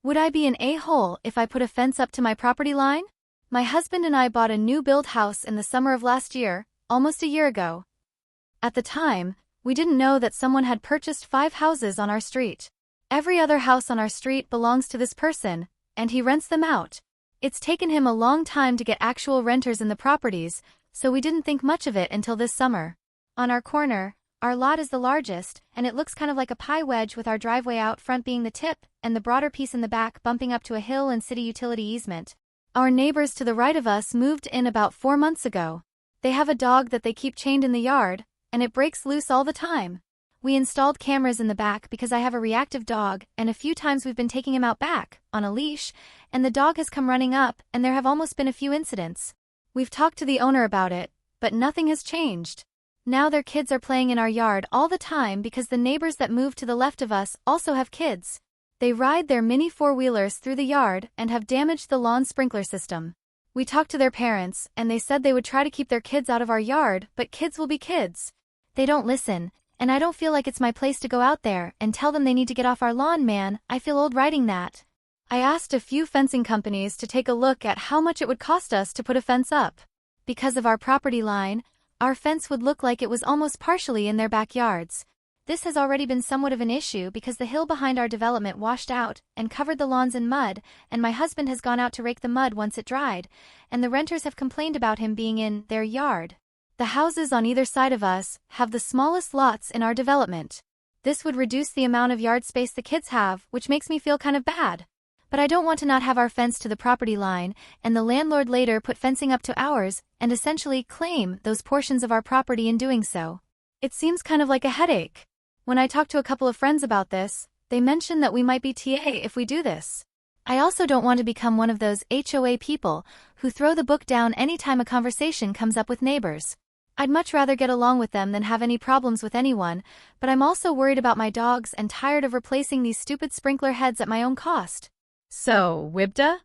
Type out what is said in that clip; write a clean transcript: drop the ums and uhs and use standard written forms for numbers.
Would I be an a-hole if I put a fence up to my property line? My husband and I bought a new build house in the summer of last year, almost a year ago. At the time, we didn't know that someone had purchased 5 houses on our street. Every other house on our street belongs to this person, and he rents them out. It's taken him a long time to get actual renters in the properties, so we didn't think much of it until this summer. On our corner, our lot is the largest, and it looks kind of like a pie wedge with our driveway out front being the tip, and the broader piece in the back bumping up to a hill and city utility easement. Our neighbors to the right of us moved in about 4 months ago. They have a dog that they keep chained in the yard, and it breaks loose all the time. We installed cameras in the back because I have a reactive dog, and a few times we've been taking him out back, on a leash, and the dog has come running up, and there have almost been a few incidents. We've talked to the owner about it, but nothing has changed. Now their kids are playing in our yard all the time because the neighbors that moved to the left of us also have kids. They ride their mini 4-wheelers through the yard and have damaged the lawn sprinkler system. We talked to their parents, and they said they would try to keep their kids out of our yard, but kids will be kids. They don't listen, and I don't feel like it's my place to go out there and tell them they need to get off our lawn, man. I feel old writing that. I asked a few fencing companies to take a look at how much it would cost us to put a fence up. Because of our property line, our fence would look like it was almost partially in their backyards. This has already been somewhat of an issue because the hill behind our development washed out and covered the lawns in mud, and my husband has gone out to rake the mud once it dried, and the renters have complained about him being in their yard. The houses on either side of us have the smallest lots in our development. This would reduce the amount of yard space the kids have, which makes me feel kind of bad. But I don't want to not have our fence to the property line, and the landlord later put fencing up to ours, and essentially claim those portions of our property in doing so. It seems kind of like a headache. When I talked to a couple of friends about this, they mentioned that we might be TA if we do this. I also don't want to become one of those HOA people who throw the book down anytime a conversation comes up with neighbors. I'd much rather get along with them than have any problems with anyone, but I'm also worried about my dogs and tired of replacing these stupid sprinkler heads at my own cost. So, WIBTA?